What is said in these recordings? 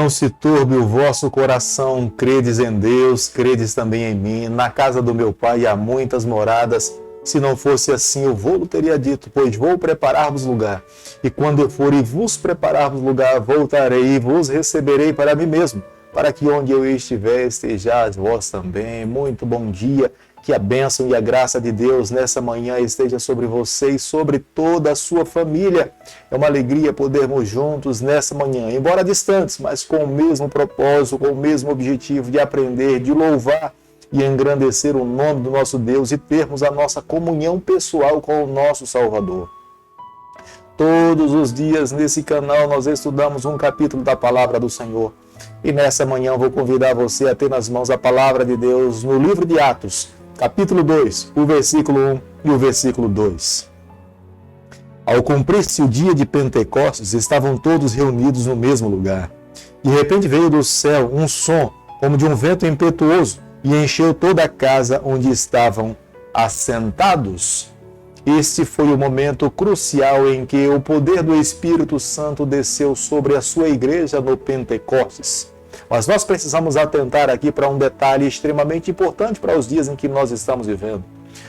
Não se turbe o vosso coração, credes em Deus, credes também em mim. Na casa do meu Pai há muitas moradas. Se não fosse assim, eu vou-lo teria dito, pois vou preparar-vos lugar. E quando eu for e vos preparar-vos lugar, voltarei e vos receberei para mim mesmo, para que onde eu estiver, estejais vós também. Muito bom dia. Que a bênção e a graça de Deus nessa manhã esteja sobre você e sobre toda a sua família. É uma alegria podermos juntos nessa manhã, embora distantes, mas com o mesmo propósito, com o mesmo objetivo de aprender, de louvar e engrandecer o nome do nosso Deus e termos a nossa comunhão pessoal com o nosso Salvador. Todos os dias nesse canal nós estudamos um capítulo da Palavra do Senhor. E nessa manhã eu vou convidar você a ter nas mãos a Palavra de Deus no livro de Atos, capítulo 2, o versículo 1 e o versículo 2. Ao cumprir-se o dia de Pentecostes, estavam todos reunidos no mesmo lugar. De repente veio do céu um som, como de um vento impetuoso, e encheu toda a casa onde estavam assentados. Este foi o momento crucial em que o poder do Espírito Santo desceu sobre a sua igreja no Pentecostes. Mas nós precisamos atentar aqui para um detalhe extremamente importante para os dias em que nós estamos vivendo.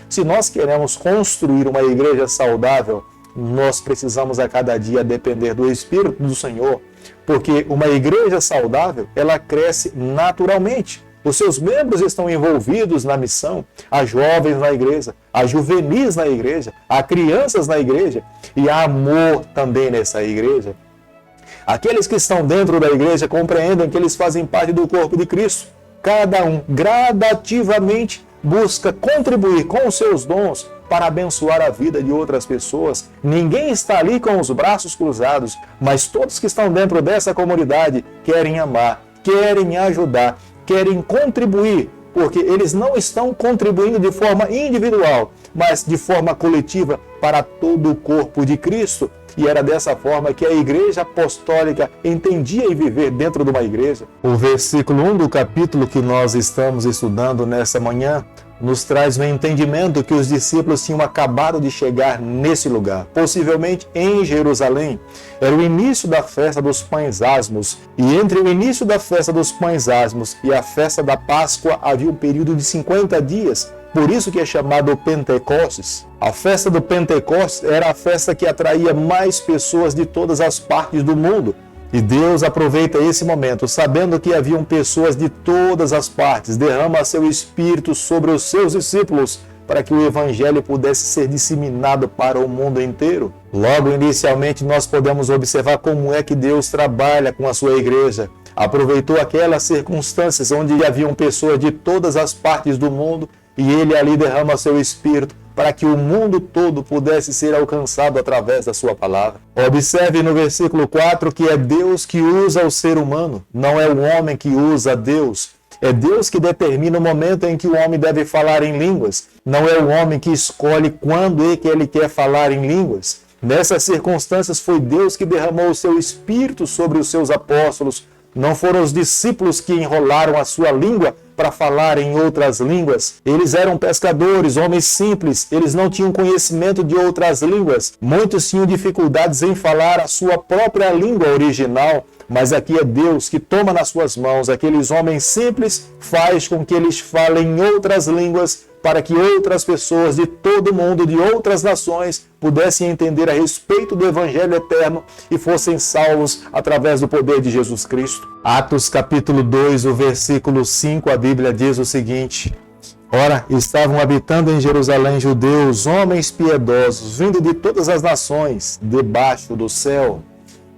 Se nós queremos construir uma igreja saudável, nós precisamos a cada dia depender do Espírito do Senhor, porque uma igreja saudável, ela cresce naturalmente. Os seus membros estão envolvidos na missão, há jovens na igreja, há juvenis na igreja, há crianças na igreja e há amor também nessa igreja. Aqueles que estão dentro da igreja compreendem que eles fazem parte do corpo de Cristo. Cada um gradativamente busca contribuir com os seus dons para abençoar a vida de outras pessoas. Ninguém está ali com os braços cruzados, mas todos que estão dentro dessa comunidade querem amar, querem ajudar, querem contribuir, porque eles não estão contribuindo de forma individual, mas de forma coletiva para todo o corpo de Cristo. E era dessa forma que a Igreja Apostólica entendia em viver dentro de uma igreja. O versículo 1 do capítulo que nós estamos estudando nessa manhã nos traz o entendimento que os discípulos tinham acabado de chegar nesse lugar, possivelmente em Jerusalém. Era o início da festa dos pães asmos, e entre o início da festa dos pães asmos e a festa da Páscoa havia um período de 50 dias, por isso que é chamado Pentecostes. A festa do Pentecostes era a festa que atraía mais pessoas de todas as partes do mundo. E Deus aproveita esse momento, sabendo que haviam pessoas de todas as partes, derrama seu Espírito sobre os seus discípulos, para que o Evangelho pudesse ser disseminado para o mundo inteiro. Logo, inicialmente, nós podemos observar como é que Deus trabalha com a sua igreja. Aproveitou aquelas circunstâncias onde haviam pessoas de todas as partes do mundo, e Ele ali derrama seu Espírito, para que o mundo todo pudesse ser alcançado através da sua palavra. Observe no versículo 4 que é Deus que usa o ser humano, não é o homem que usa Deus. É Deus que determina o momento em que o homem deve falar em línguas. Não é o homem que escolhe quando é que ele quer falar em línguas. Nessas circunstâncias foi Deus que derramou o seu Espírito sobre os seus apóstolos. Não foram os discípulos que enrolaram a sua língua para falar em outras línguas. Eles eram pescadores, homens simples, eles não tinham conhecimento de outras línguas. Muitos tinham dificuldades em falar a sua própria língua original, mas aqui é Deus que toma nas suas mãos aqueles homens simples, faz com que eles falem em outras línguas, para que outras pessoas de todo mundo, de outras nações, pudessem entender a respeito do Evangelho eterno e fossem salvos através do poder de Jesus Cristo. Atos capítulo 2, o versículo 5, a Bíblia diz o seguinte: Ora, estavam habitando em Jerusalém judeus, homens piedosos, vindo de todas as nações, debaixo do céu.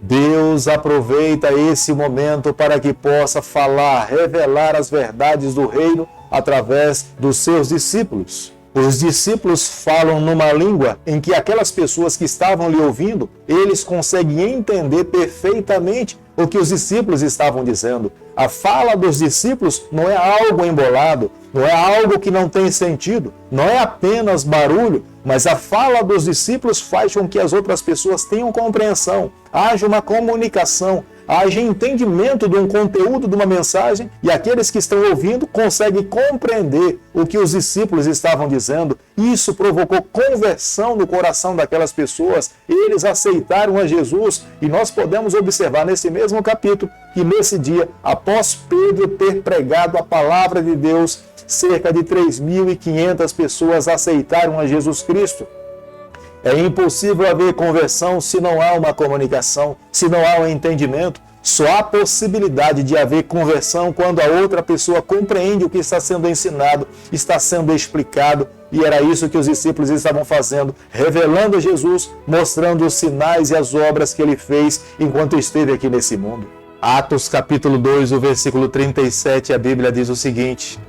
Deus aproveita esse momento para que possa falar, revelar as verdades do reino através dos seus discípulos. Os discípulos falam numa língua em que aquelas pessoas que estavam lhe ouvindo, eles conseguem entender perfeitamente o que os discípulos estavam dizendo. A fala dos discípulos não é algo embolado, não é algo que não tem sentido, não é apenas barulho, mas a fala dos discípulos faz com que as outras pessoas tenham compreensão, haja uma comunicação, haja entendimento de um conteúdo de uma mensagem e aqueles que estão ouvindo conseguem compreender o que os discípulos estavam dizendo. Isso provocou conversão no coração daquelas pessoas. Eles aceitaram a Jesus e nós podemos observar nesse mesmo capítulo que nesse dia, após Pedro ter pregado a palavra de Deus, cerca de 3.500 pessoas aceitaram a Jesus Cristo. É impossível haver conversão se não há uma comunicação, se não há um entendimento. Só há possibilidade de haver conversão quando a outra pessoa compreende o que está sendo ensinado, está sendo explicado. E era isso que os discípulos estavam fazendo, revelando Jesus, mostrando os sinais e as obras que ele fez enquanto esteve aqui nesse mundo. Atos capítulo 2, o versículo 37, a Bíblia diz o seguinte: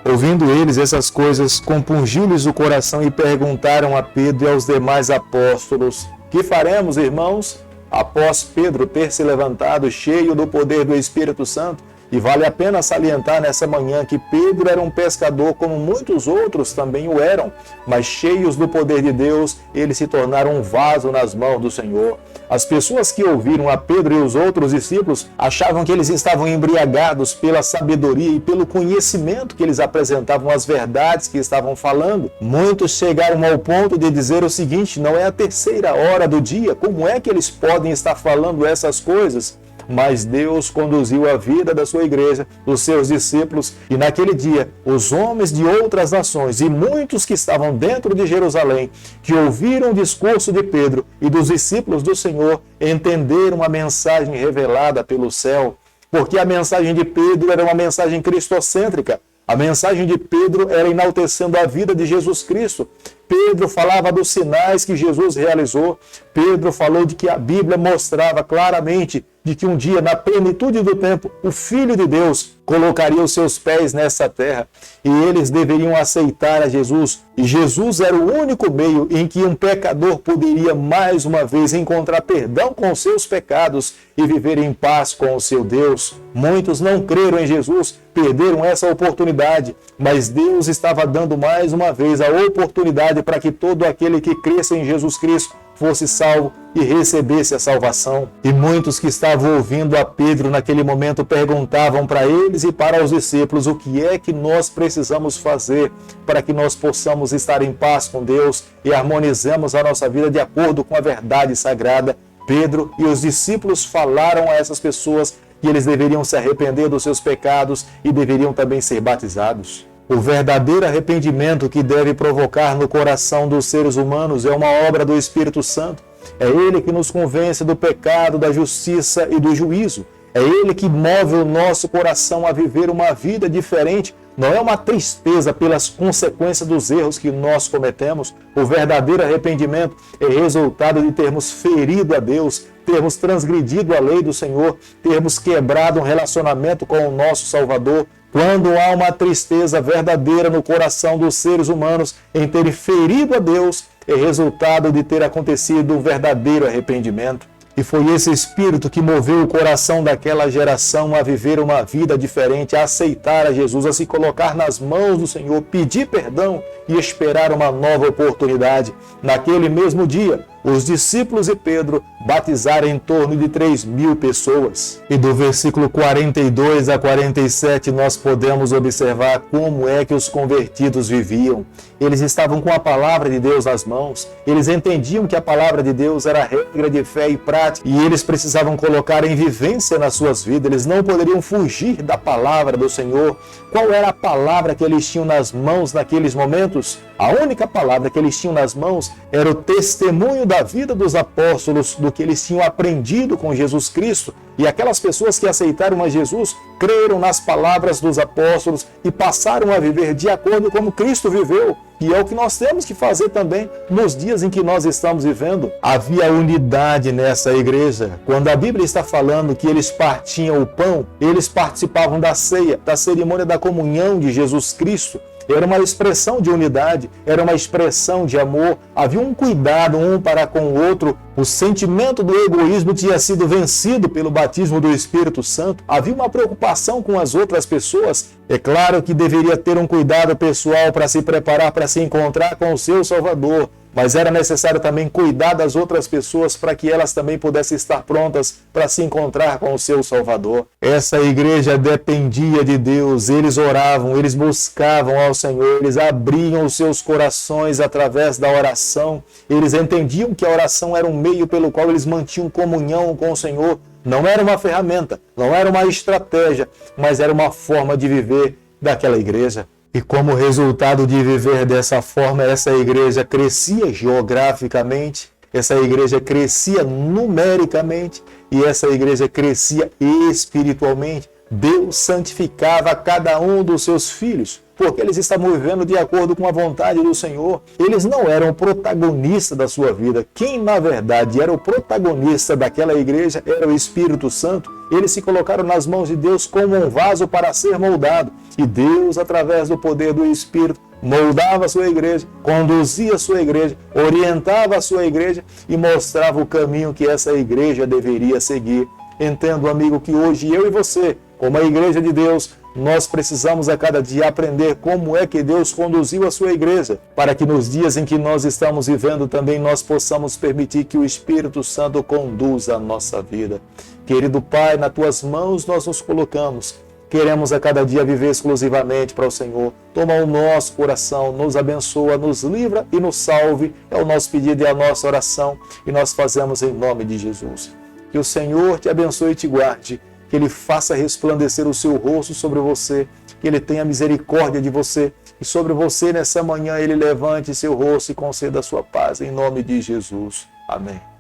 ouvindo eles essas coisas, compungiu-lhes o coração e perguntaram a Pedro e aos demais apóstolos: que faremos, irmãos? Após Pedro ter se levantado cheio do poder do Espírito Santo, e vale a pena salientar nessa manhã que Pedro era um pescador como muitos outros também o eram, mas cheios do poder de Deus, eles se tornaram um vaso nas mãos do Senhor. As pessoas que ouviram a Pedro e os outros discípulos achavam que eles estavam embriagados pela sabedoria e pelo conhecimento que eles apresentavam, as verdades que estavam falando. Muitos chegaram ao ponto de dizer o seguinte: não é a terceira hora do dia, como é que eles podem estar falando essas coisas? Mas Deus conduziu a vida da sua igreja, dos seus discípulos, e naquele dia, os homens de outras nações e muitos que estavam dentro de Jerusalém, que ouviram o discurso de Pedro e dos discípulos do Senhor, entenderam a mensagem revelada pelo céu, porque a mensagem de Pedro era uma mensagem cristocêntrica. A mensagem de Pedro era enaltecendo a vida de Jesus Cristo. Pedro falava dos sinais que Jesus realizou. Pedro falou de que a Bíblia mostrava claramente de que um dia, na plenitude do tempo, o Filho de Deus colocaria os seus pés nessa terra e eles deveriam aceitar a Jesus. E Jesus era o único meio em que um pecador poderia mais uma vez encontrar perdão com seus pecados e viver em paz com o seu Deus. Muitos não creram em Jesus, perderam essa oportunidade, mas Deus estava dando mais uma vez a oportunidade para que todo aquele que cresça em Jesus Cristo fosse salvo e recebesse a salvação. E muitos que estavam ouvindo a Pedro naquele momento perguntavam para eles e para os discípulos: o que é que nós precisamos fazer para que nós possamos estar em paz com Deus e harmonizemos a nossa vida de acordo com a verdade sagrada? Pedro e os discípulos falaram a essas pessoas que eles deveriam se arrepender dos seus pecados e deveriam também ser batizados. O verdadeiro arrependimento que deve provocar no coração dos seres humanos é uma obra do Espírito Santo. É Ele que nos convence do pecado, da justiça e do juízo. É Ele que move o nosso coração a viver uma vida diferente. Não é uma tristeza pelas consequências dos erros que nós cometemos. O verdadeiro arrependimento é resultado de termos ferido a Deus, termos transgredido a lei do Senhor, termos quebrado um relacionamento com o nosso Salvador. Quando há uma tristeza verdadeira no coração dos seres humanos em terem ferido a Deus, é resultado de ter acontecido um verdadeiro arrependimento. E foi esse espírito que moveu o coração daquela geração a viver uma vida diferente, a aceitar a Jesus, a se colocar nas mãos do Senhor, pedir perdão e esperar uma nova oportunidade. Naquele mesmo dia, os discípulos e Pedro batizaram em torno de 3.000 pessoas. E do versículo 42 a 47 nós podemos observar como é que os convertidos viviam. Eles estavam com a palavra de Deus nas mãos, eles entendiam que a palavra de Deus era a regra de fé e prática, e eles precisavam colocar em vivência nas suas vidas, eles não poderiam fugir da palavra do Senhor. Qual era a palavra que eles tinham nas mãos naqueles momentos? A única palavra que eles tinham nas mãos era o testemunho da vida dos apóstolos, do que eles tinham aprendido com Jesus Cristo. E aquelas pessoas que aceitaram a Jesus creram nas palavras dos apóstolos e passaram a viver de acordo com como Cristo viveu. E é o que nós temos que fazer também nos dias em que nós estamos vivendo. Havia unidade nessa igreja. Quando a Bíblia está falando que eles partiam o pão, eles participavam da ceia, da cerimônia da comunhão de Jesus Cristo. Era uma expressão de unidade, era uma expressão de amor, havia um cuidado um para com o outro. O sentimento do egoísmo tinha sido vencido pelo batismo do Espírito Santo. Havia uma preocupação com as outras pessoas. É claro que deveria ter um cuidado pessoal para se preparar para se encontrar com o seu Salvador. mas era necessário também cuidar das outras pessoas para que elas também pudessem estar prontas para se encontrar com o seu Salvador. Essa igreja dependia de Deus, eles oravam, eles buscavam ao Senhor, eles abriam os seus corações através da oração, eles entendiam que a oração era um meio pelo qual eles mantinham comunhão com o Senhor. Não era uma ferramenta, não era uma estratégia, mas era uma forma de viver daquela igreja. E como resultado de viver dessa forma, essa igreja crescia geograficamente, essa igreja crescia numericamente e essa igreja crescia espiritualmente. Deus santificava cada um dos seus filhos, porque eles estavam vivendo de acordo com a vontade do Senhor. Eles não eram o protagonista da sua vida. Quem, na verdade, era o protagonista daquela igreja era o Espírito Santo. Eles se colocaram nas mãos de Deus como um vaso para ser moldado. E Deus, através do poder do Espírito, moldava a sua igreja, conduzia a sua igreja, orientava a sua igreja e mostrava o caminho que essa igreja deveria seguir. Entendo, amigo, que hoje eu e você, como a igreja de Deus, nós precisamos a cada dia aprender como é que Deus conduziu a sua igreja, para que nos dias em que nós estamos vivendo também nós possamos permitir que o Espírito Santo conduza a nossa vida. Querido Pai, nas tuas mãos nós nos colocamos. Queremos a cada dia viver exclusivamente para o Senhor. Toma o nosso coração, nos abençoa, nos livra e nos salve. É o nosso pedido e a nossa oração e nós fazemos em nome de Jesus. Que o Senhor te abençoe e te guarde. Que Ele faça resplandecer o seu rosto sobre você, que Ele tenha misericórdia de você, e sobre você nessa manhã Ele levante seu rosto e conceda a sua paz, em nome de Jesus. Amém.